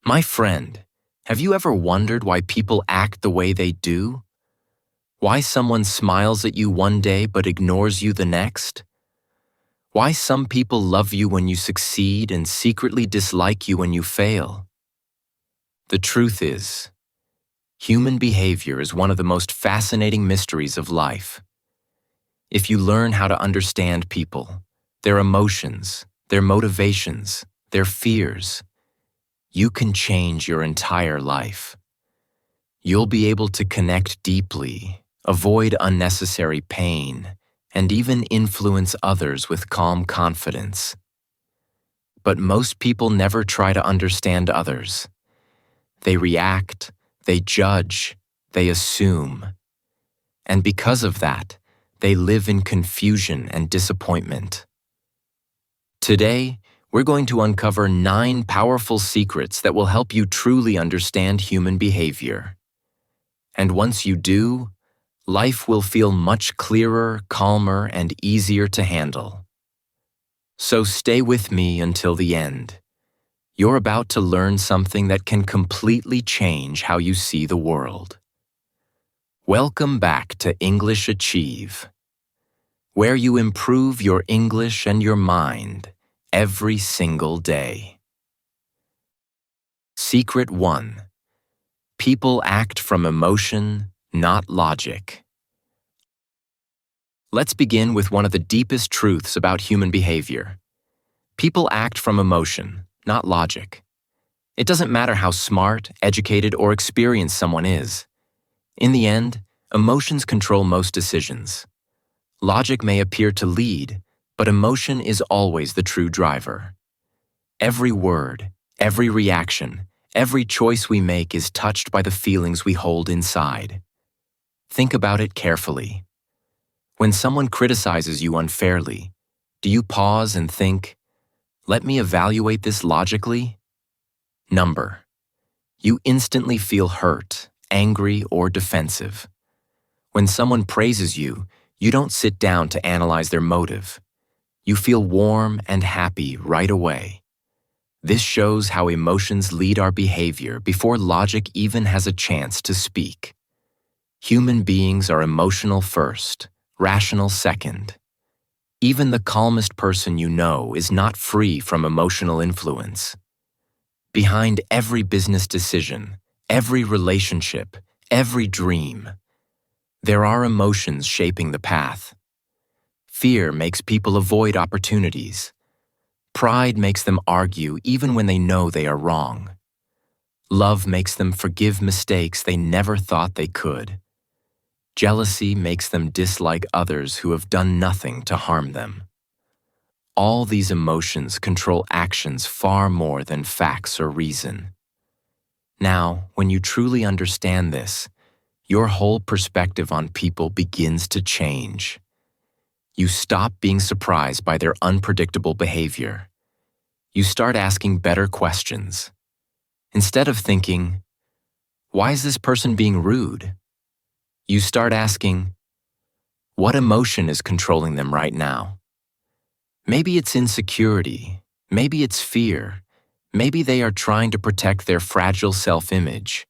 My friend, have you ever wondered why people act the way they do? Why someone smiles at you one day but ignores you the next? Why some people love you when you succeed and secretly dislike you when you fail? The truth is, human behavior is one of the most fascinating mysteries of life. If you learn how to understand people, their emotions, their motivations, their fears, you can change your entire life. You'll be able to connect deeply, avoid unnecessary pain, and even influence others with calm confidence. But most people never try to understand others. They react, they judge, they assume. And because of that, they live in confusion and disappointment. Today, we're going to uncover 9 powerful secrets that will help you truly understand human behavior. And once you do, life will feel much clearer, calmer, and easier to handle. So stay with me until the end. You're about to learn something that can completely change how you see the world. Welcome back to English Achieve, where you improve your English and your mind every single day. Secret 1. People act from emotion, not logic. Let's begin with one of the deepest truths about human behavior. People act from emotion, not logic. It doesn't matter how smart, educated, or experienced someone is. In the end, emotions control most decisions. Logic may appear to lead, but emotion is always the true driver. Every word, every reaction, every choice we make is touched by the feelings we hold inside. Think about it carefully. When someone criticizes you unfairly, do you pause and think, "Let me evaluate this logically"? Number. You instantly feel hurt, angry, or defensive. When someone praises you, you don't sit down to analyze their motive. You feel warm and happy right away. This shows how emotions lead our behavior before logic even has a chance to speak. Human beings are emotional first, rational second. Even the calmest person you know is not free from emotional influence. Behind every business decision, every relationship, every dream, there are emotions shaping the path. Fear makes people avoid opportunities. Pride makes them argue even when they know they are wrong. Love makes them forgive mistakes they never thought they could. Jealousy makes them dislike others who have done nothing to harm them. All these emotions control actions far more than facts or reason. Now, when you truly understand this, your whole perspective on people begins to change. You stop being surprised by their unpredictable behavior. You start asking better questions. Instead of thinking, "Why is this person being rude?" you start asking, "What emotion is controlling them right now?" Maybe it's insecurity, maybe it's fear, maybe they are trying to protect their fragile self-image.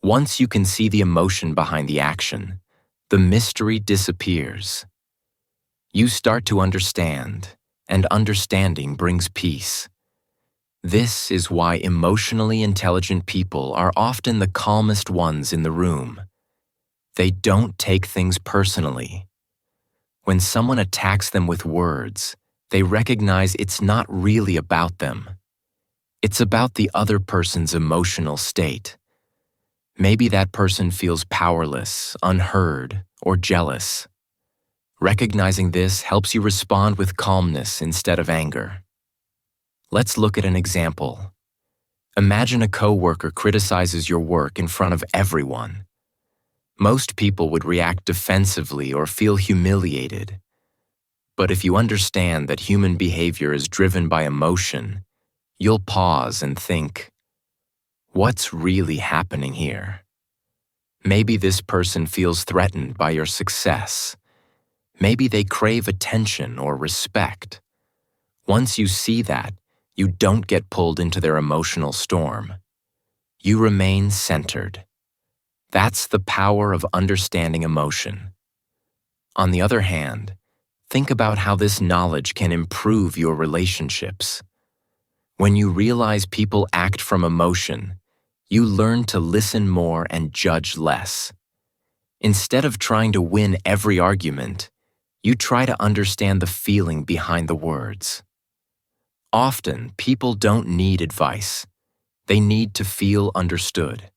Once you can see the emotion behind the action, the mystery disappears. You start to understand, and understanding brings peace. This is why emotionally intelligent people are often the calmest ones in the room. They don't take things personally. When someone attacks them with words, they recognize it's not really about them. It's about the other person's emotional state. Maybe that person feels powerless, unheard, or jealous. Recognizing this helps you respond with calmness instead of anger. Let's look at an example. Imagine a coworker criticizes your work in front of everyone. Most people would react defensively or feel humiliated. But if you understand that human behavior is driven by emotion, you'll pause and think, "What's really happening here?" Maybe this person feels threatened by your success. Maybe they crave attention or respect. Once you see that, You don't get pulled into their emotional storm. You remain centered. That's the power of understanding emotion. On the other hand, think about how this knowledge can improve your relationships. When you realize people act from emotion, you learn to listen more and judge less. Instead of trying to win every argument, you try to understand the feeling behind the words. Often, people don't need advice. They need to feel understood.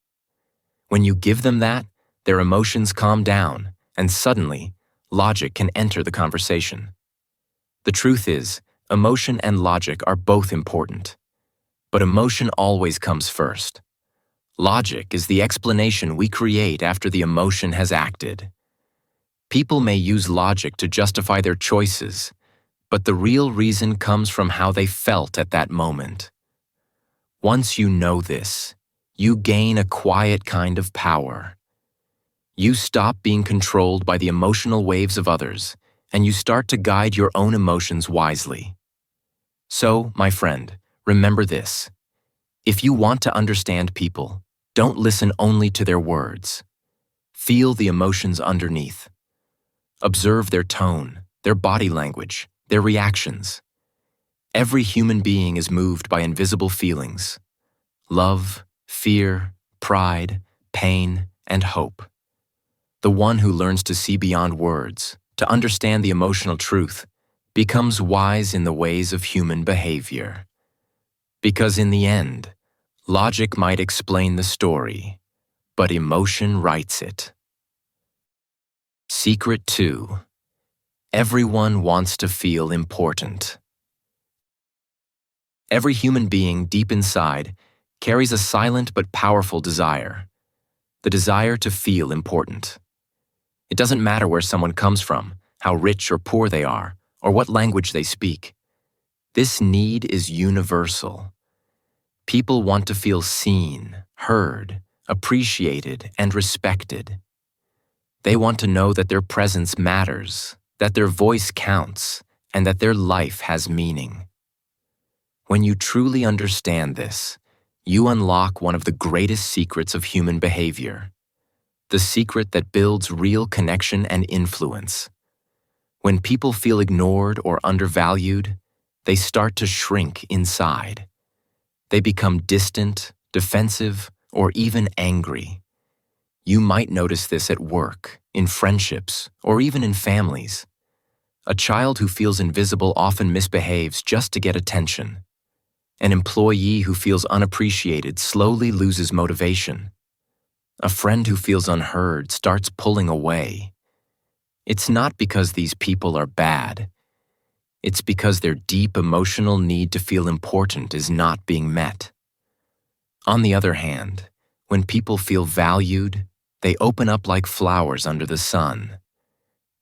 When you give them that, their emotions calm down, and suddenly, logic can enter the conversation. The truth is, emotion and logic are both important. But emotion always comes first. Logic is the explanation we create after the emotion has acted. People may use logic to justify their choices, but the real reason comes from how they felt at that moment. Once you know this, you gain a quiet kind of power. You stop being controlled by the emotional waves of others, and you start to guide your own emotions wisely. So, my friend, remember this. If you want to understand people, don't listen only to their words. Feel the emotions underneath. Observe their tone, their body language, their reactions. Every human being is moved by invisible feelings: love, fear, pride, pain, and hope. The one who learns to see beyond words, to understand the emotional truth, becomes wise in the ways of human behavior. Because in the end, logic might explain the story, but emotion writes it. Secret 2. Everyone wants to feel important. Every human being deep inside carries a silent but powerful desire: the desire to feel important. It doesn't matter where someone comes from, how rich or poor they are, or what language they speak. This need is universal. People want to feel seen, heard, appreciated, and respected. They want to know that their presence matters, that their voice counts, and that their life has meaning. When you truly understand this, you unlock one of the greatest secrets of human behavior, the secret that builds real connection and influence. When people feel ignored or undervalued, they start to shrink inside. They become distant, defensive, or even angry. You might notice this at work, in friendships, or even in families. A child who feels invisible often misbehaves just to get attention. An employee who feels unappreciated slowly loses motivation. A friend who feels unheard starts pulling away. It's not because these people are bad. It's because their deep emotional need to feel important is not being met. On the other hand, when people feel valued, they open up like flowers under the sun.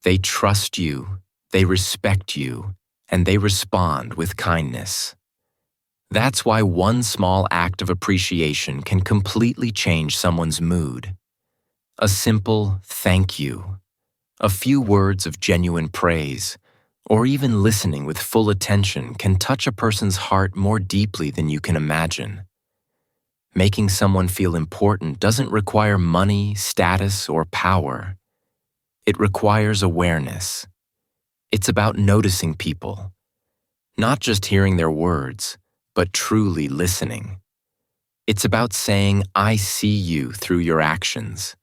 They trust you, they respect you, and they respond with kindness. That's why one small act of appreciation can completely change someone's mood. A simple thank you, a few words of genuine praise, or even listening with full attention can touch a person's heart more deeply than you can imagine. Making someone feel important doesn't require money, status, or power. It requires awareness. It's about noticing people, not just hearing their words, but truly listening. It's about saying, "I see you" through your actions.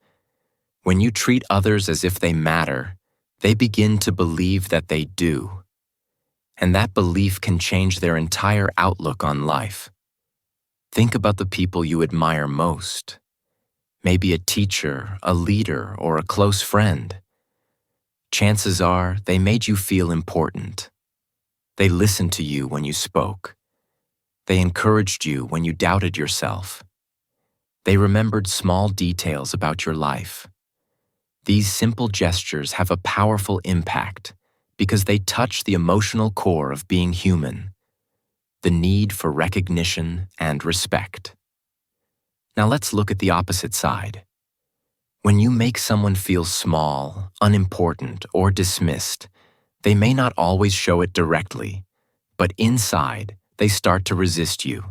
When you treat others as if they matter, they begin to believe that they do. And that belief can change their entire outlook on life. Think about the people you admire most. Maybe a teacher, a leader, or a close friend. Chances are they made you feel important. They listened to you when you spoke. They encouraged you when you doubted yourself. They remembered small details about your life. These simple gestures have a powerful impact because they touch the emotional core of being human, the need for recognition and respect. Now let's look at the opposite side. When you make someone feel small, unimportant, or dismissed, they may not always show it directly, but inside, they start to resist you.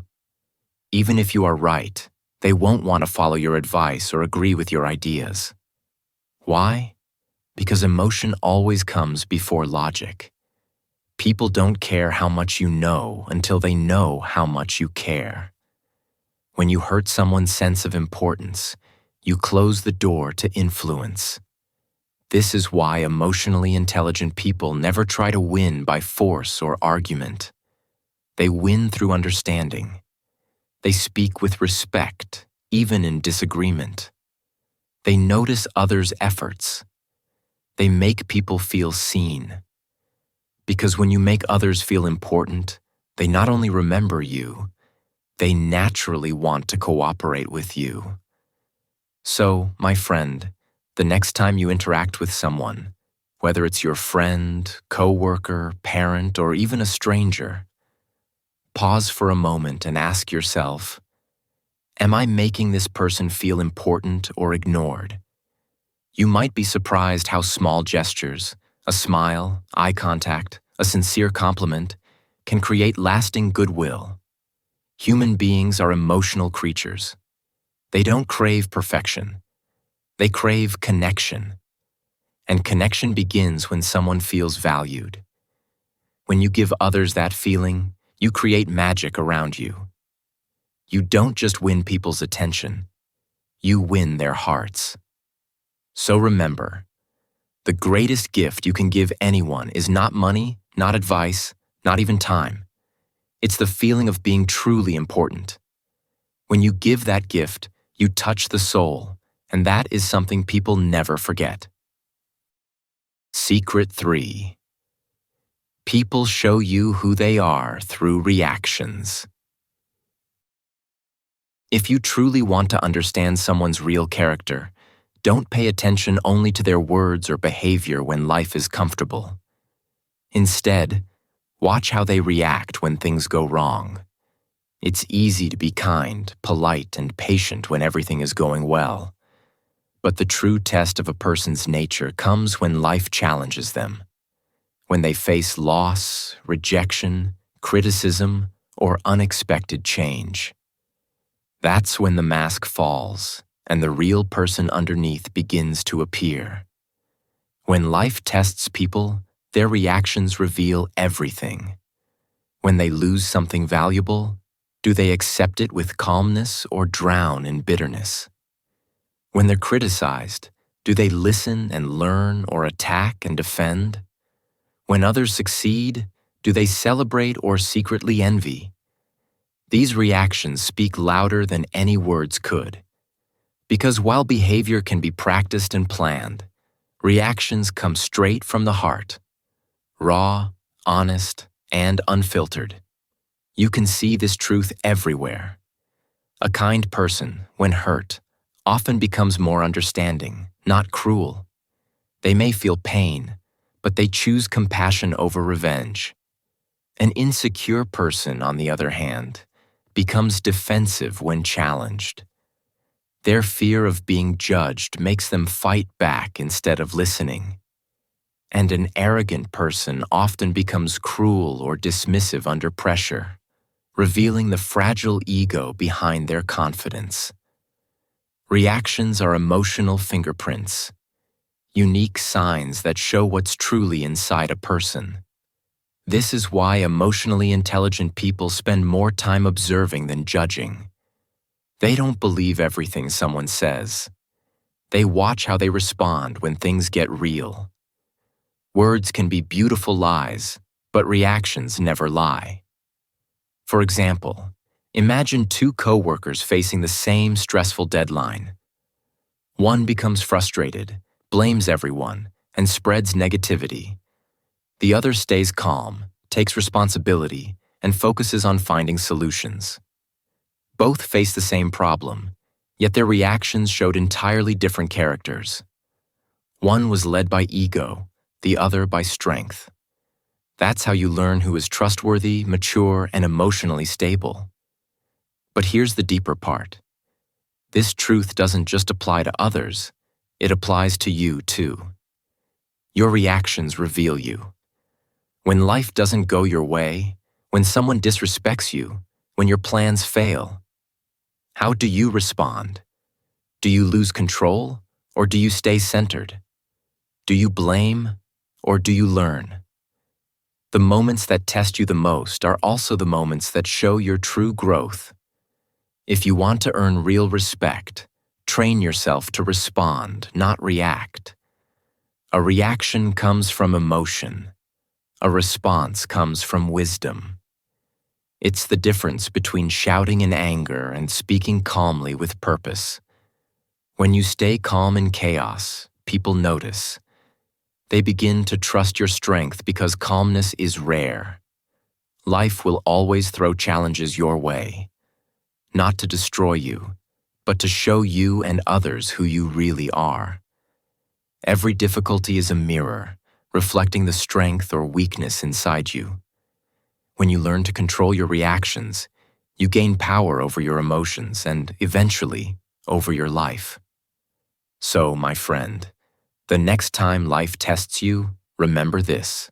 Even if you are right, they won't want to follow your advice or agree with your ideas. Why? Because emotion always comes before logic. People don't care how much you know until they know how much you care. When you hurt someone's sense of importance, you close the door to influence. This is why emotionally intelligent people never try to win by force or argument. They win through understanding. They speak with respect, even in disagreement. They notice others' efforts. They make people feel seen. Because when you make others feel important, they not only remember you, they naturally want to cooperate with you. So, my friend, the next time you interact with someone, whether it's your friend, coworker, parent, or even a stranger, pause for a moment and ask yourself, am I making this person feel important or ignored? You might be surprised how small gestures, a smile, eye contact, a sincere compliment, can create lasting goodwill. Human beings are emotional creatures. They don't crave perfection. They crave connection. And connection begins when someone feels valued. When you give others that feeling, you create magic around you. You don't just win people's attention. You win their hearts. So remember, the greatest gift you can give anyone is not money, not advice, not even time. It's the feeling of being truly important. When you give that gift, you touch the soul, and that is something people never forget. Secret 3. People show you who they are through reactions. If you truly want to understand someone's real character, don't pay attention only to their words or behavior when life is comfortable. Instead, watch how they react when things go wrong. It's easy to be kind, polite, and patient when everything is going well. But the true test of a person's nature comes when life challenges them. When they face loss, rejection, criticism, or unexpected change. That's when the mask falls and the real person underneath begins to appear. When life tests people, their reactions reveal everything. When they lose something valuable, do they accept it with calmness or drown in bitterness? When they're criticized, do they listen and learn or attack and defend? When others succeed, do they celebrate or secretly envy? These reactions speak louder than any words could. Because while behavior can be practiced and planned, reactions come straight from the heart, raw, honest, and unfiltered. You can see this truth everywhere. A kind person, when hurt, often becomes more understanding, not cruel. They may feel pain, but they choose compassion over revenge. An insecure person, on the other hand, becomes defensive when challenged. Their fear of being judged makes them fight back instead of listening. And an arrogant person often becomes cruel or dismissive under pressure, revealing the fragile ego behind their confidence. Reactions are emotional fingerprints, unique signs that show what's truly inside a person. This is why emotionally intelligent people spend more time observing than judging. They don't believe everything someone says. They watch how they respond when things get real. Words can be beautiful lies, but reactions never lie. For example, imagine two coworkers facing the same stressful deadline. One becomes frustrated, blames everyone, and spreads negativity. The other stays calm, takes responsibility, and focuses on finding solutions. Both face the same problem, yet their reactions showed entirely different characters. One was led by ego, the other by strength. That's how you learn who is trustworthy, mature, and emotionally stable. But here's the deeper part. This truth doesn't just apply to others, it applies to you too. Your reactions reveal you. When life doesn't go your way, When someone disrespects you, when your plans fail, how do you respond? Do you lose control, or do you stay centered? Do you blame, or do you learn? The moments that test you the most are also the moments that show your true growth. If you want to earn real respect, train yourself to respond, not react. A reaction comes from emotion. A response comes from wisdom. It's the difference between shouting in anger and speaking calmly with purpose. When you stay calm in chaos, people notice. They begin to trust your strength because calmness is rare. Life will always throw challenges your way, not to destroy you, but to show you and others who you really are. Every difficulty is a mirror, reflecting the strength or weakness inside you. When you learn to control your reactions, you gain power over your emotions and, eventually, over your life. So, my friend, the next time life tests you, remember this.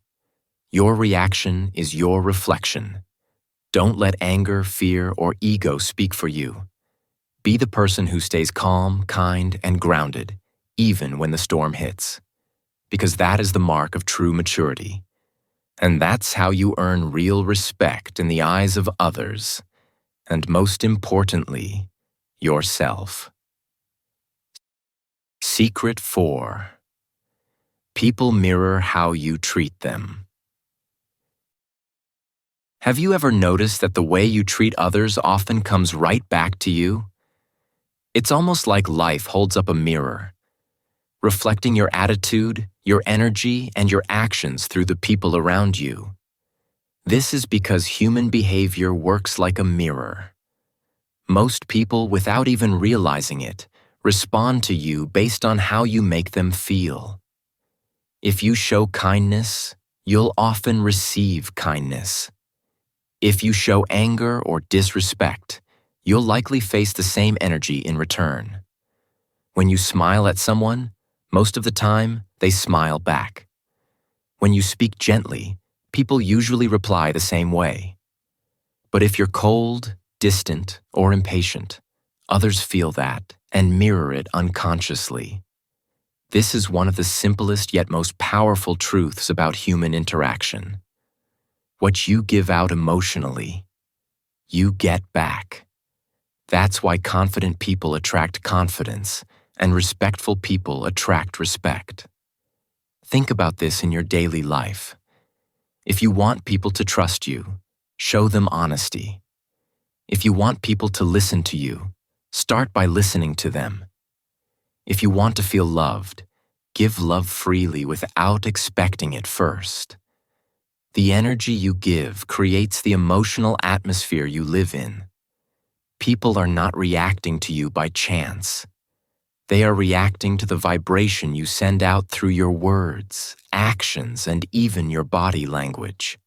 Your reaction is your reflection. Don't let anger, fear, or ego speak for you. Be the person who stays calm, kind, and grounded, even when the storm hits. Because that is the mark of true maturity. And that's how you earn real respect in the eyes of others, and most importantly, yourself. Secret 4. People mirror how you treat them. Have you ever noticed that the way you treat others often comes right back to you? It's almost like life holds up a mirror, reflecting your attitude, your energy, and your actions through the people around you. This is because human behavior works like a mirror. Most people, without even realizing it, respond to you based on how you make them feel. If you show kindness, you'll often receive kindness. If you show anger or disrespect, you'll likely face the same energy in return. When you smile at someone, most of the time, they smile back. When you speak gently, people usually reply the same way. But if you're cold, distant, or impatient, others feel that and mirror it unconsciously. This is one of the simplest yet most powerful truths about human interaction. What you give out emotionally, you get back. That's why confident people attract confidence, and respectful people attract respect. Think about this in your daily life. If you want people to trust you, show them honesty. If you want people to listen to you, start by listening to them. If you want to feel loved, give love freely without expecting it first. The energy you give creates the emotional atmosphere you live in. People are not reacting to you by chance. They are reacting to the vibration you send out through your words, actions, and even your body language.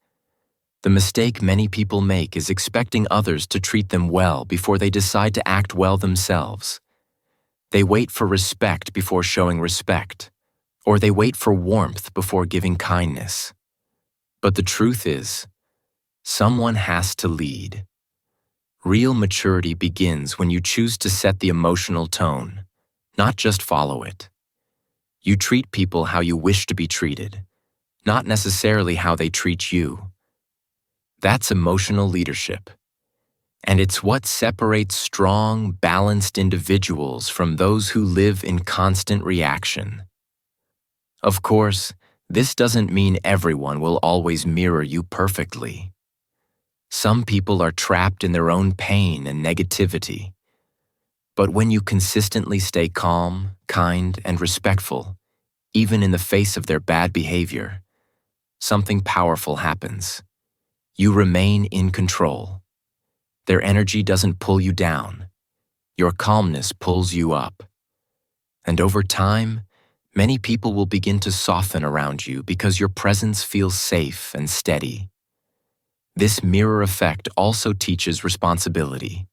The mistake many people make is expecting others to treat them well before they decide to act well themselves. They wait for respect before showing respect, or they wait for warmth before giving kindness. But the truth is, someone has to lead. Real maturity begins when you choose to set the emotional tone, not just follow it. You treat people how you wish to be treated, not necessarily how they treat you. That's emotional leadership. And it's what separates strong, balanced individuals from those who live in constant reaction. Of course, this doesn't mean everyone will always mirror you perfectly. Some people are trapped in their own pain and negativity. But when you consistently stay calm, kind, and respectful, even in the face of their bad behavior, something powerful happens. You remain in control. Their energy doesn't pull you down. Your calmness pulls you up. And over time, many people will begin to soften around you because your presence feels safe and steady. This mirror effect also teaches responsibility.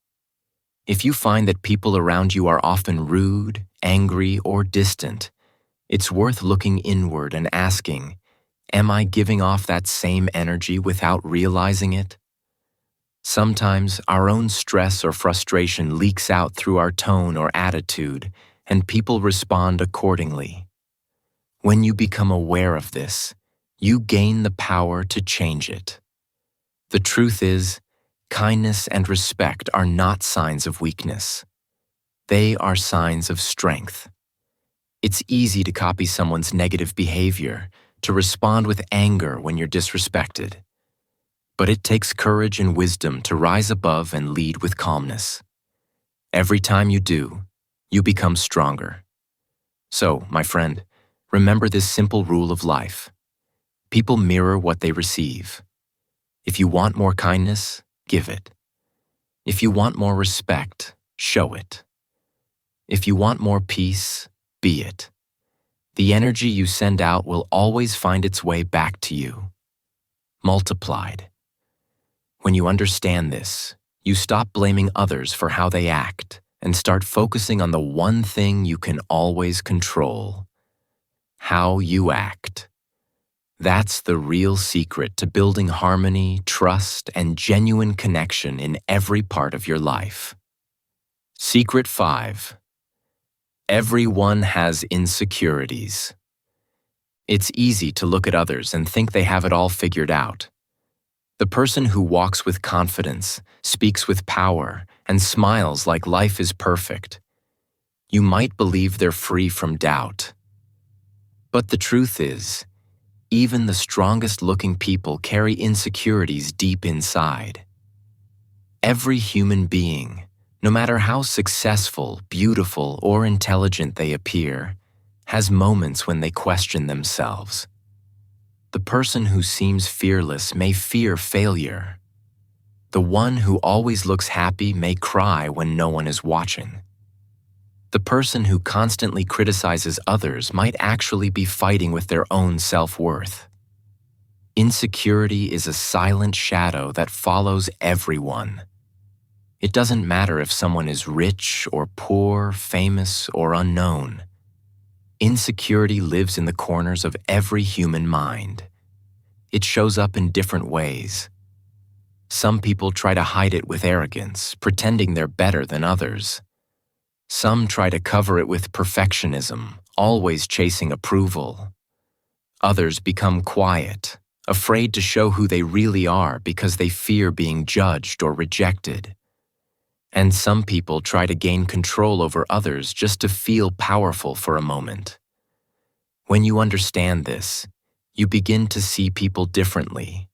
If you find that people around you are often rude, angry, or distant, it's worth looking inward and asking, am I giving off that same energy without realizing it? Sometimes our own stress or frustration leaks out through our tone or attitude, and people respond accordingly. When you become aware of this, you gain the power to change it. The truth is, kindness and respect are not signs of weakness. They are signs of strength. It's easy to copy someone's negative behavior, to respond with anger when you're disrespected. But it takes courage and wisdom to rise above and lead with calmness. Every time you do, you become stronger. So, my friend, remember this simple rule of life. People mirror what they receive. If you want more kindness, give it. If you want more respect, show it. If you want more peace, be it. The energy you send out will always find its way back to you, multiplied. When you understand this, you stop blaming others for how they act and start focusing on the one thing you can always control: how you act. That's the real secret to building harmony, trust, and genuine connection in every part of your life. Secret 5. Everyone has insecurities. It's easy to look at others and think they have it all figured out. The person who walks with confidence, speaks with power, and smiles like life is perfect. You might believe they're free from doubt. But the truth is, even the strongest-looking people carry insecurities deep inside. Every human being, no matter how successful, beautiful, or intelligent they appear, has moments when they question themselves. The person who seems fearless may fear failure. The one who always looks happy may cry when no one is watching. The person who constantly criticizes others might actually be fighting with their own self-worth. Insecurity is a silent shadow that follows everyone. It doesn't matter if someone is rich or poor, famous or unknown. Insecurity lives in the corners of every human mind. It shows up in different ways. Some people try to hide it with arrogance, pretending they're better than others. Some try to cover it with perfectionism, always chasing approval. Others become quiet, afraid to show who they really are because they fear being judged or rejected. And some people try to gain control over others just to feel powerful for a moment. When you understand this, you begin to see people differently.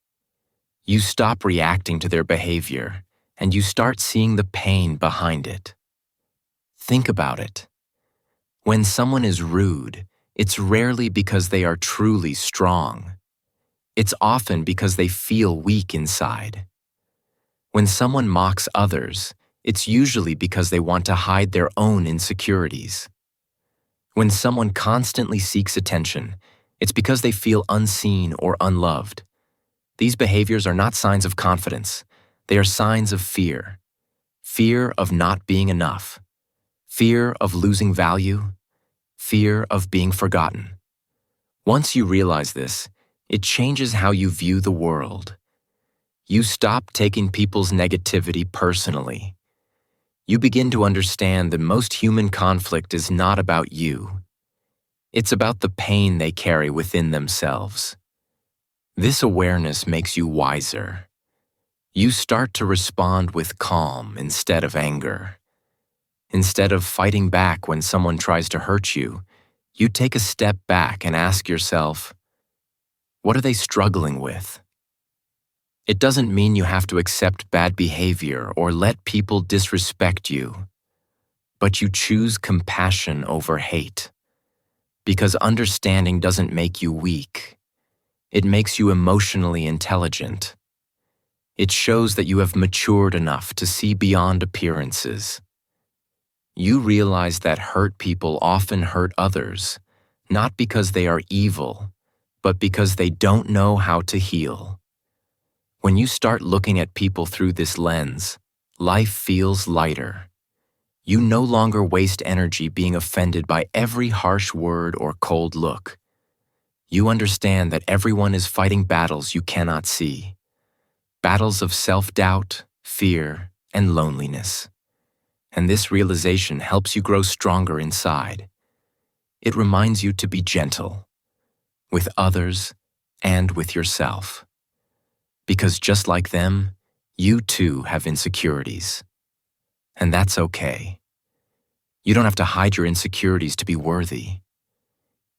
You stop reacting to their behavior, and you start seeing the pain behind it. Think about it. When someone is rude, it's rarely because they are truly strong. It's often because they feel weak inside. When someone mocks others, it's usually because they want to hide their own insecurities. When someone constantly seeks attention, it's because they feel unseen or unloved. These behaviors are not signs of confidence. They are signs of fear. Fear of not being enough. Fear of losing value. Fear of being forgotten. Once you realize this, it changes how you view the world. You stop taking people's negativity personally. You begin to understand that most human conflict is not about you. It's about the pain they carry within themselves. This awareness makes you wiser. You start to respond with calm instead of anger. Instead of fighting back when someone tries to hurt you, you take a step back and ask yourself, what are they struggling with? It doesn't mean you have to accept bad behavior or let people disrespect you, but you choose compassion over hate. Because understanding doesn't make you weak. It makes you emotionally intelligent. It shows that you have matured enough to see beyond appearances. You realize that hurt people often hurt others, not because they are evil, but because they don't know how to heal. When you start looking at people through this lens, life feels lighter. You no longer waste energy being offended by every harsh word or cold look. You understand that everyone is fighting battles you cannot see. Battles of self-doubt, fear, and loneliness. And this realization helps you grow stronger inside. It reminds you to be gentle with others and with yourself. Because just like them, you too have insecurities. And that's okay. You don't have to hide your insecurities to be worthy.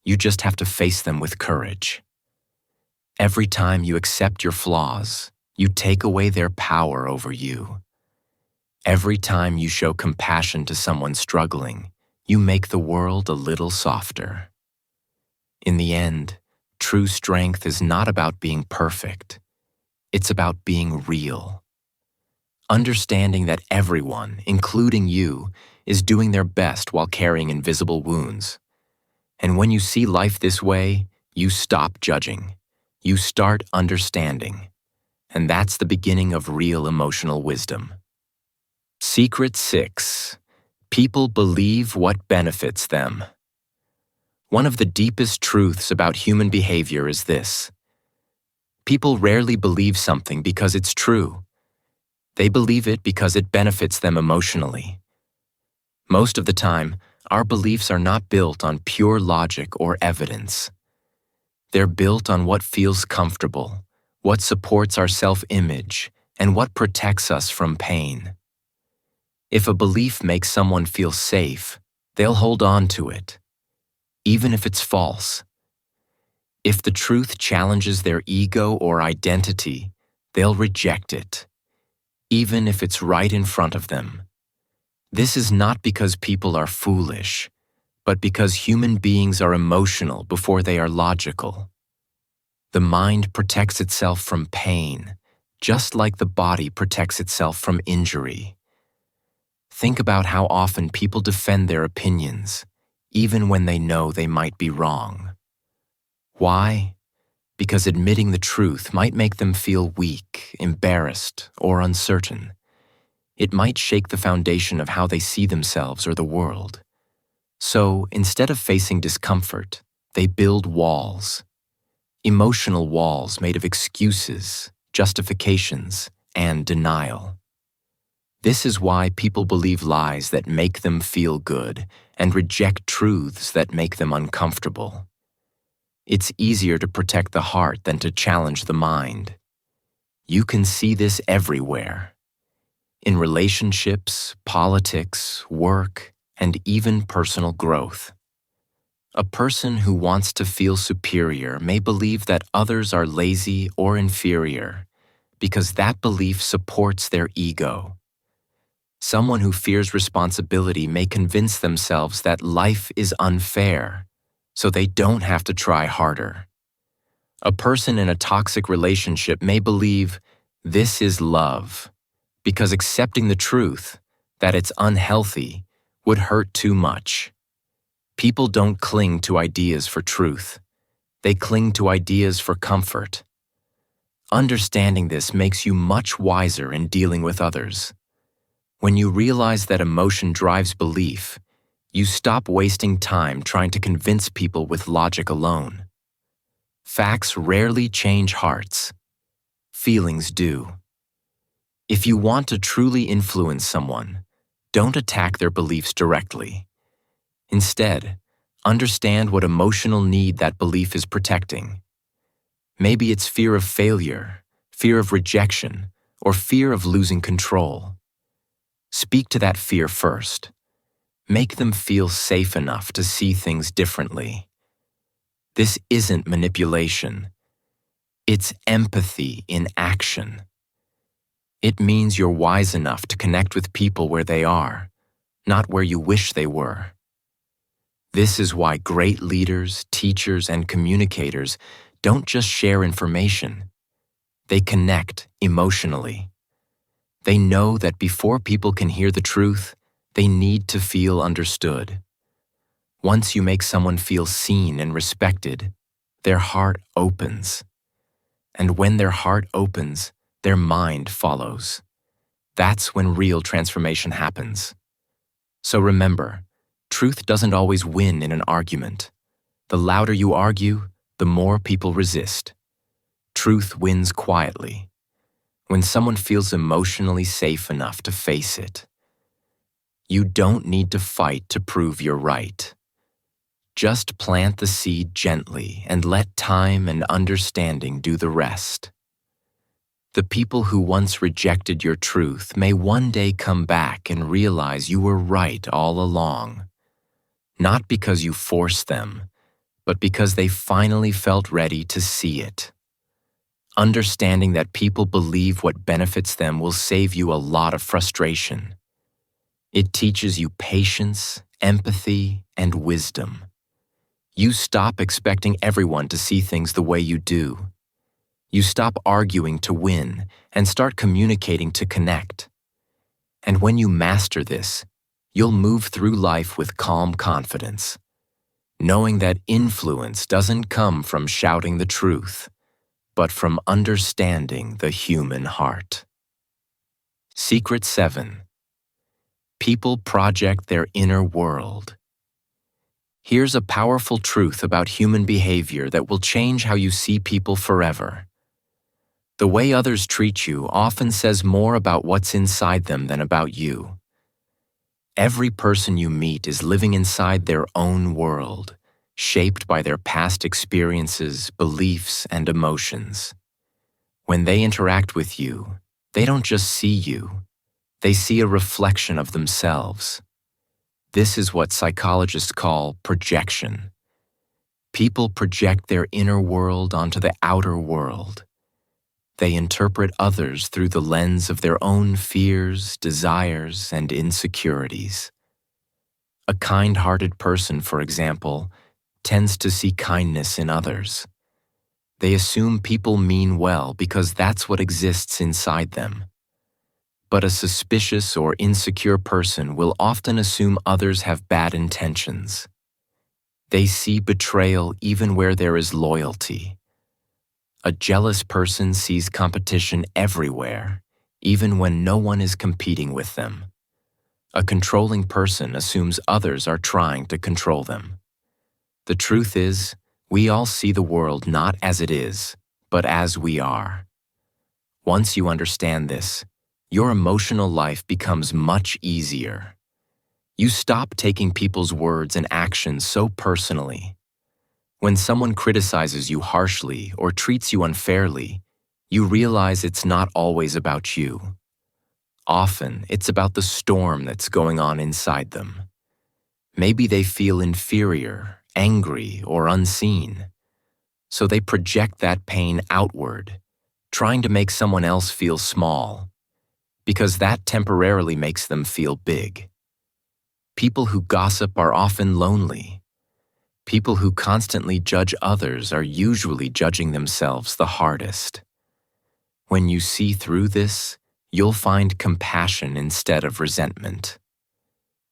You just have to face them with courage. Every time you accept your flaws, you take away their power over you. Every time you show compassion to someone struggling, you make the world a little softer. In the end, true strength is not about being perfect. It's about being real. Understanding that everyone, including you, is doing their best while carrying invisible wounds. And when you see life this way, you stop judging. You start understanding. And that's the beginning of real emotional wisdom. Secret 6. People believe what benefits them. One of the deepest truths about human behavior is this. People rarely believe something because it's true. They believe it because it benefits them emotionally. Most of the time, our beliefs are not built on pure logic or evidence. They're built on what feels comfortable, what supports our self-image, and what protects us from pain. If a belief makes someone feel safe, they'll hold on to it, even if it's false. If the truth challenges their ego or identity, they'll reject it, even if it's right in front of them. This is not because people are foolish, but because human beings are emotional before they are logical. The mind protects itself from pain, just like the body protects itself from injury. Think about how often people defend their opinions, even when they know they might be wrong. Why? Because admitting the truth might make them feel weak, embarrassed, or uncertain. It might shake the foundation of how they see themselves or the world. So, instead of facing discomfort, they build walls. Emotional walls made of excuses, justifications, and denial. This is why people believe lies that make them feel good and reject truths that make them uncomfortable. It's easier to protect the heart than to challenge the mind. You can see this everywhere. In relationships, politics, work, and even personal growth. A person who wants to feel superior may believe that others are lazy or inferior because that belief supports their ego. Someone who fears responsibility may convince themselves that life is unfair, so they don't have to try harder. A person in a toxic relationship may believe this is love, because accepting the truth, that it's unhealthy, would hurt too much. People don't cling to ideas for truth. They cling to ideas for comfort. Understanding this makes you much wiser in dealing with others. When you realize that emotion drives belief, you stop wasting time trying to convince people with logic alone. Facts rarely change hearts. Feelings do. If you want to truly influence someone, don't attack their beliefs directly. Instead, understand what emotional need that belief is protecting. Maybe it's fear of failure, fear of rejection, or fear of losing control. Speak to that fear first. Make them feel safe enough to see things differently. This isn't manipulation. It's empathy in action. It means you're wise enough to connect with people where they are, not where you wish they were. This is why great leaders, teachers, and communicators don't just share information. They connect emotionally. They know that before people can hear the truth, they need to feel understood. Once you make someone feel seen and respected, their heart opens. And when their heart opens, their mind follows. That's when real transformation happens. So remember, truth doesn't always win in an argument. The louder you argue, the more people resist. Truth wins quietly. when someone feels emotionally safe enough to face it. You don't need to fight to prove you're right. Just plant the seed gently and let time and understanding do the rest. The people who once rejected your truth may one day come back and realize you were right all along. Not because you forced them, but because they finally felt ready to see it. Understanding that people believe what benefits them will save you a lot of frustration. It teaches you patience, empathy, and wisdom. You stop expecting everyone to see things the way you do. You stop arguing to win and start communicating to connect. And when you master this, you'll move through life with calm confidence, knowing that influence doesn't come from shouting the truth, but from understanding the human heart. Secret 7. People project their inner world. Here's a powerful truth about human behavior that will change how you see people forever. The way others treat you often says more about what's inside them than about you. Every person you meet is living inside their own world, shaped by their past experiences, beliefs, and emotions. When they interact with you, they don't just see you, they see a reflection of themselves. This is what psychologists call projection. People project their inner world onto the outer world. They interpret others through the lens of their own fears, desires, and insecurities. A kind-hearted person, for example, tends to see kindness in others. They assume people mean well because that's what exists inside them. But a suspicious or insecure person will often assume others have bad intentions. They see betrayal even where there is loyalty. A jealous person sees competition everywhere, even when no one is competing with them. A controlling person assumes others are trying to control them. The truth is, we all see the world not as it is, but as we are. Once you understand this, your emotional life becomes much easier. You stop taking people's words and actions so personally. When someone criticizes you harshly or treats you unfairly, you realize it's not always about you. Often, it's about the storm that's going on inside them. Maybe they feel inferior, angry, or unseen. So they project that pain outward, trying to make someone else feel small, because that temporarily makes them feel big. People who gossip are often lonely. People who constantly judge others are usually judging themselves the hardest. When you see through this, you'll find compassion instead of resentment.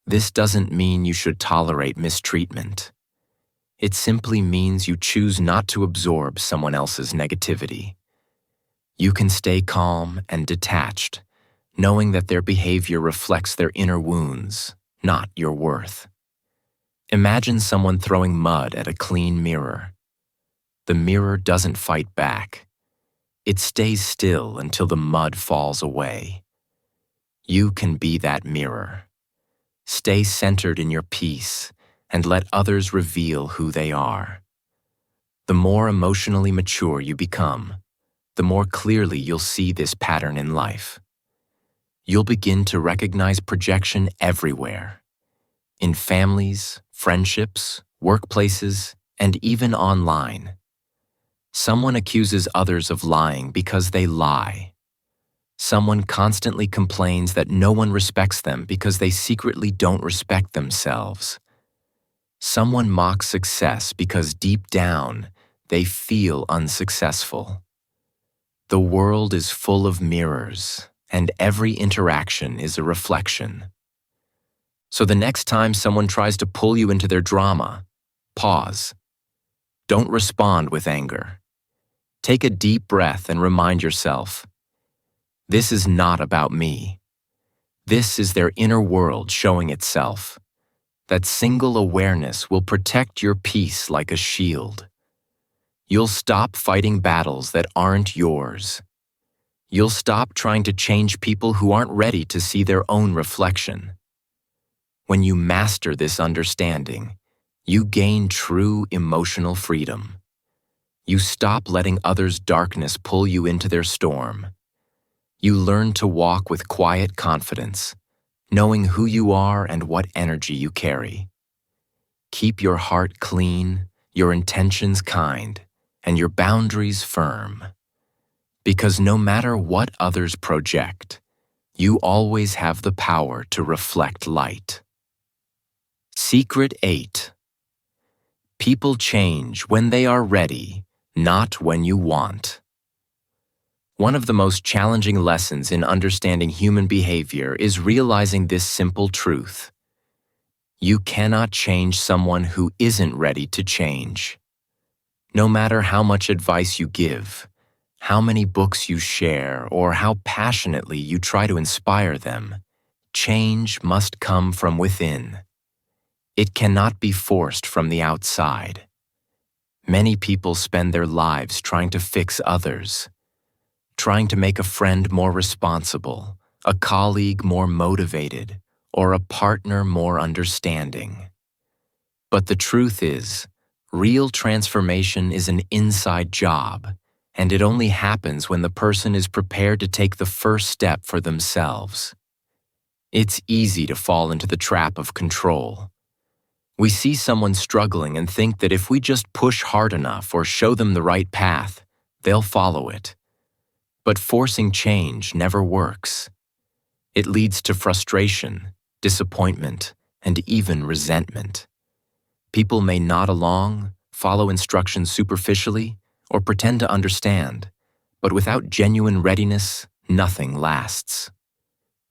This doesn't mean you should tolerate mistreatment. It simply means you choose not to absorb someone else's negativity. You can stay calm and detached, knowing that their behavior reflects their inner wounds, not your worth. Imagine someone throwing mud at a clean mirror. The mirror doesn't fight back. It stays still until the mud falls away. You can be that mirror. Stay centered in your peace and let others reveal who they are. The more emotionally mature you become, the more clearly you'll see this pattern in life. You'll begin to recognize projection everywhere. In families, friendships, workplaces, and even online. Someone accuses others of lying because they lie. Someone constantly complains that no one respects them because they secretly don't respect themselves. Someone mocks success because deep down, they feel unsuccessful. The world is full of mirrors, and every interaction is a reflection. So the next time someone tries to pull you into their drama, pause. Don't respond with anger. Take a deep breath and remind yourself, this is not about me. This is their inner world showing itself. That single awareness will protect your peace like a shield. You'll stop fighting battles that aren't yours. You'll stop trying to change people who aren't ready to see their own reflection. When you master this understanding, you gain true emotional freedom. You stop letting others' darkness pull you into their storm. You learn to walk with quiet confidence, knowing who you are and what energy you carry. Keep your heart clean, your intentions kind, and your boundaries firm. Because no matter what others project, you always have the power to reflect light. Secret 8. People change when they are ready, not when you want. One of the most challenging lessons in understanding human behavior is realizing this simple truth. You cannot change someone who isn't ready to change. No matter how much advice you give, how many books you share, or how passionately you try to inspire them, change must come from within. It cannot be forced from the outside. Many people spend their lives trying to fix others, trying to make a friend more responsible, a colleague more motivated, or a partner more understanding. But the truth is, real transformation is an inside job, and it only happens when the person is prepared to take the first step for themselves. It's easy to fall into the trap of control. We see someone struggling and think that if we just push hard enough or show them the right path, they'll follow it. But forcing change never works. It leads to frustration, disappointment, and even resentment. People may nod along, follow instructions superficially, or pretend to understand, but without genuine readiness, nothing lasts.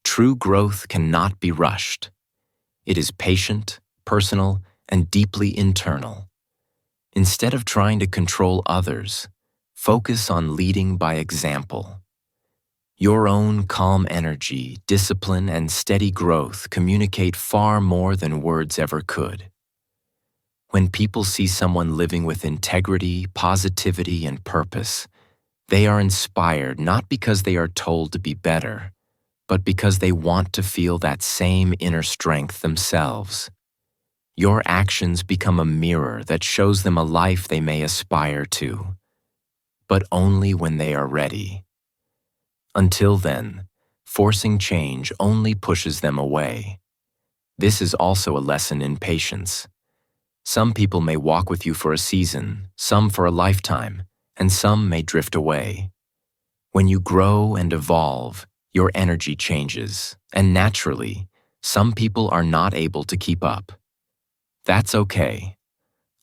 True growth cannot be rushed. It is patient, personal, and deeply internal. Instead of trying to control others, focus on leading by example. Your own calm energy, discipline, and steady growth communicate far more than words ever could. When people see someone living with integrity, positivity, and purpose, they are inspired not because they are told to be better, but because they want to feel that same inner strength themselves. Your actions become a mirror that shows them a life they may aspire to, but only when they are ready. Until then, forcing change only pushes them away. This is also a lesson in patience. Some people may walk with you for a season, some for a lifetime, and some may drift away. When you grow and evolve, your energy changes, and naturally, some people are not able to keep up. That's okay.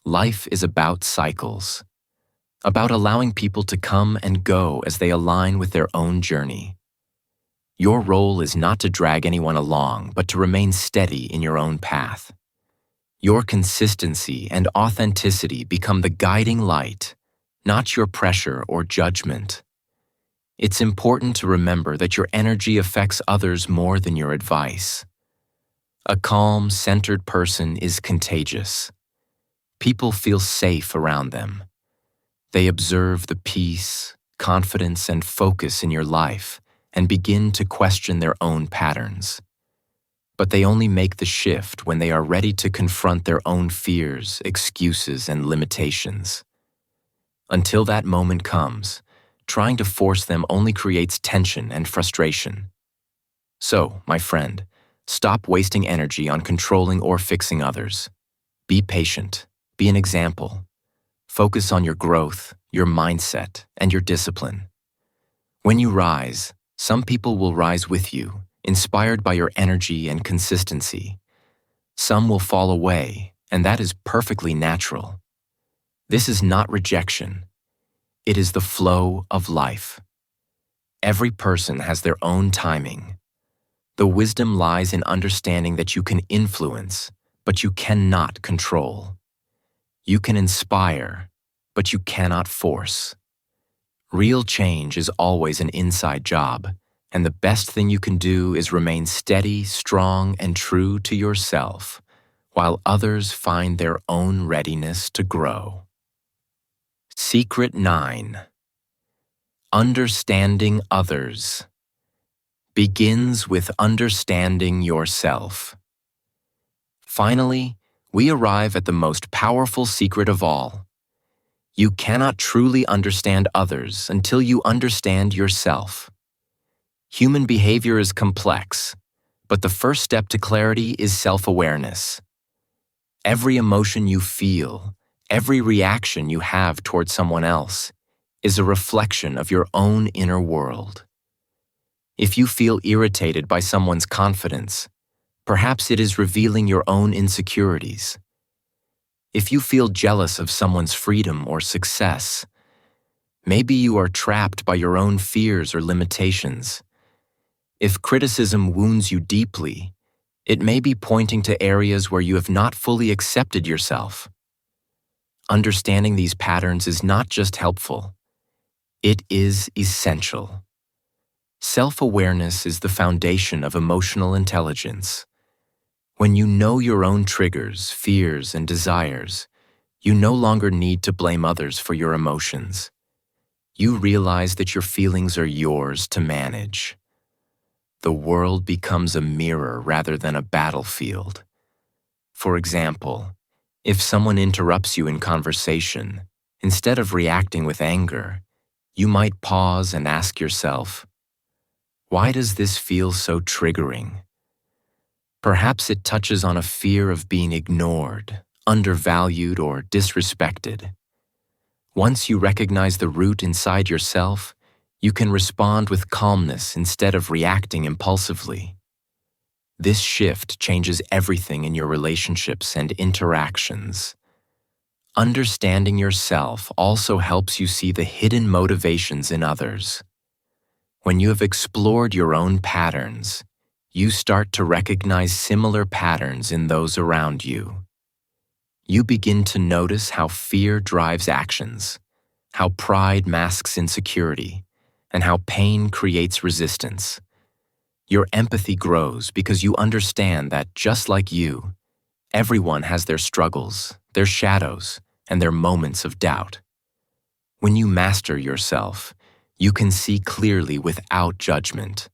Life is about cycles, about allowing people to come and go as they align with their own journey. Your role is not to drag anyone along, but to remain steady in your own path. Your consistency and authenticity become the guiding light, not your pressure or judgment. It's important to remember that your energy affects others more than your advice. A calm, centered person is contagious. People feel safe around them. They observe the peace, confidence, and focus in your life and begin to question their own patterns. But they only make the shift when they are ready to confront their own fears, excuses, and limitations. Until that moment comes, trying to force them only creates tension and frustration. So, my friend, stop wasting energy on controlling or fixing others. Be patient. Be an example. Focus on your growth, your mindset, and your discipline. When you rise, some people will rise with you, inspired by your energy and consistency. Some will fall away, and that is perfectly natural. This is not rejection. It is the flow of life. Every person has their own timing. The wisdom lies in understanding that you can influence, but you cannot control. You can inspire, but you cannot force. Real change is always an inside job, and the best thing you can do is remain steady, strong, and true to yourself, while others find their own readiness to grow. Secret 9. Understanding others begins with understanding yourself. Finally, we arrive at the most powerful secret of all. You cannot truly understand others until you understand yourself. Human behavior is complex, but the first step to clarity is self-awareness. Every emotion you feel, every reaction you have toward someone else, is a reflection of your own inner world. If you feel irritated by someone's confidence, perhaps it is revealing your own insecurities. If you feel jealous of someone's freedom or success, maybe you are trapped by your own fears or limitations. If criticism wounds you deeply, it may be pointing to areas where you have not fully accepted yourself. Understanding these patterns is not just helpful, it is essential. Self-awareness is the foundation of emotional intelligence. When you know your own triggers, fears, and desires, you no longer need to blame others for your emotions. You realize that your feelings are yours to manage. The world becomes a mirror rather than a battlefield. For example, if someone interrupts you in conversation, instead of reacting with anger, you might pause and ask yourself, why does this feel so triggering? Perhaps it touches on a fear of being ignored, undervalued, or disrespected. Once you recognize the root inside yourself, you can respond with calmness instead of reacting impulsively. This shift changes everything in your relationships and interactions. Understanding yourself also helps you see the hidden motivations in others. When you have explored your own patterns, you start to recognize similar patterns in those around you. You begin to notice how fear drives actions, how pride masks insecurity, and how pain creates resistance. Your empathy grows because you understand that, just like you, everyone has their struggles, their shadows, and their moments of doubt. When you master yourself, you can see clearly without judgment,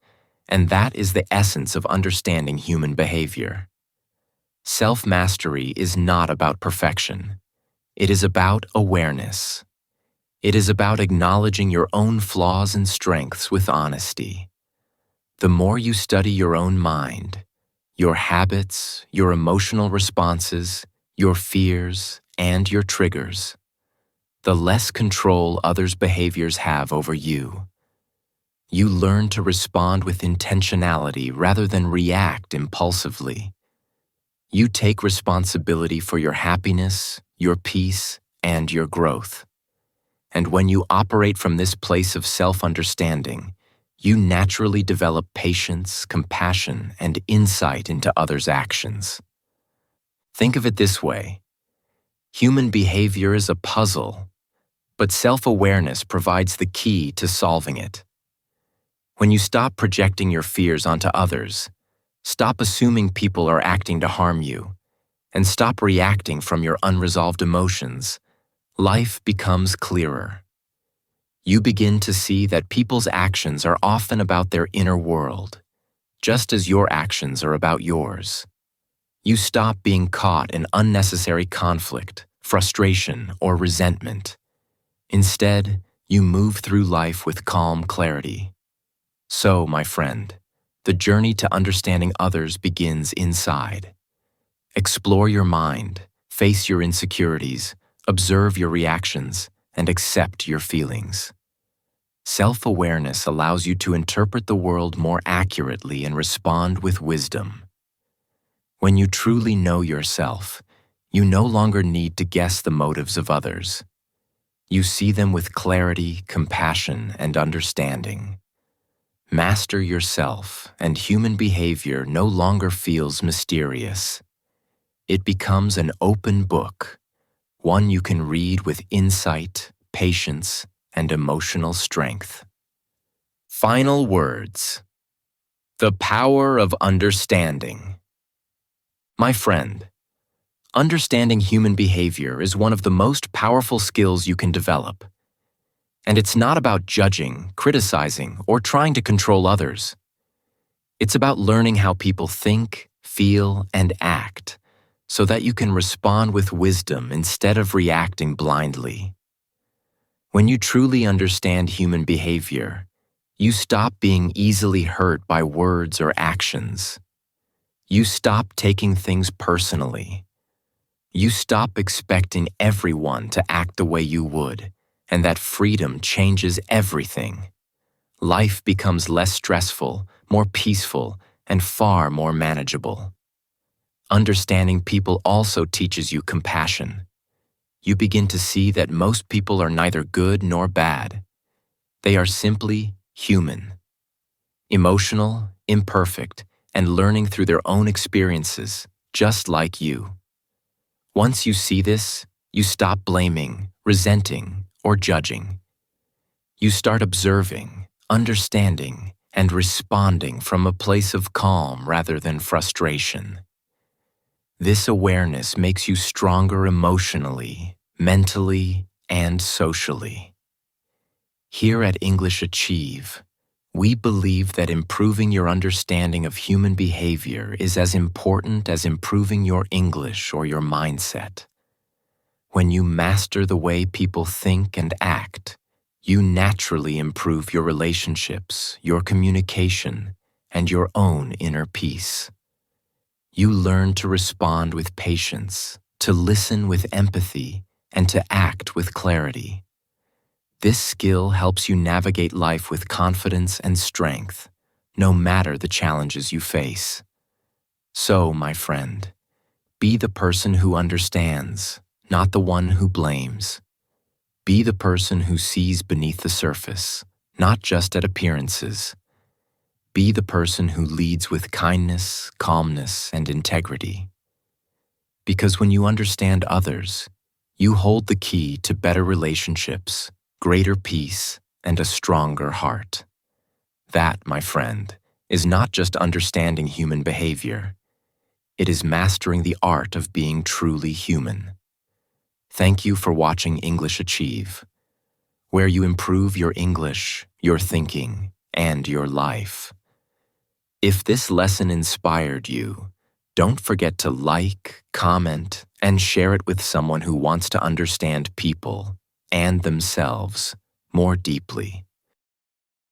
and that is the essence of understanding human behavior. Self-mastery is not about perfection. It is about awareness. It is about acknowledging your own flaws and strengths with honesty. The more you study your own mind, your habits, your emotional responses, your fears, and your triggers, the less control others' behaviors have over you. You learn to respond with intentionality rather than react impulsively. You take responsibility for your happiness, your peace, and your growth. And when you operate from this place of self-understanding, you naturally develop patience, compassion, and insight into others' actions. Think of it this way. Human behavior is a puzzle, but self-awareness provides the key to solving it. When you stop projecting your fears onto others, stop assuming people are acting to harm you, and stop reacting from your unresolved emotions, life becomes clearer. You begin to see that people's actions are often about their inner world, just as your actions are about yours. You stop being caught in unnecessary conflict, frustration, or resentment. Instead, you move through life with calm clarity. So, my friend, the journey to understanding others begins inside. Explore your mind, face your insecurities, observe your reactions, and accept your feelings. Self-awareness allows you to interpret the world more accurately and respond with wisdom. When you truly know yourself, you no longer need to guess the motives of others. You see them with clarity, compassion, and understanding. Master yourself, and human behavior no longer feels mysterious. It becomes an open book, one you can read with insight, patience, and emotional strength. Final words. The power of understanding. My friend, understanding human behavior is one of the most powerful skills you can develop. And it's not about judging, criticizing, or trying to control others. It's about learning how people think, feel, and act so that you can respond with wisdom instead of reacting blindly. When you truly understand human behavior, you stop being easily hurt by words or actions. You stop taking things personally. You stop expecting everyone to act the way you would, and that freedom changes everything. Life becomes less stressful, more peaceful, and far more manageable. Understanding people also teaches you compassion. You begin to see that most people are neither good nor bad. They are simply human, emotional, imperfect, and learning through their own experiences, just like you. Once you see this, you stop blaming, resenting, or judging. You start observing, understanding, and responding from a place of calm rather than frustration. This awareness makes you stronger emotionally, mentally, and socially. Here at English Achieve, we believe that improving your understanding of human behavior is as important as improving your English or your mindset. When you master the way people think and act, you naturally improve your relationships, your communication, and your own inner peace. You learn to respond with patience, to listen with empathy, and to act with clarity. This skill helps you navigate life with confidence and strength, no matter the challenges you face. So, my friend, be the person who understands, not the one who blames. Be the person who sees beneath the surface, not just at appearances. Be the person who leads with kindness, calmness, and integrity. Because when you understand others, you hold the key to better relationships, greater peace, and a stronger heart. That, my friend, is not just understanding human behavior. It is mastering the art of being truly human. Thank you for watching English Achieve, where you improve your English, your thinking, and your life. If this lesson inspired you, don't forget to like, comment, and share it with someone who wants to understand people and themselves more deeply.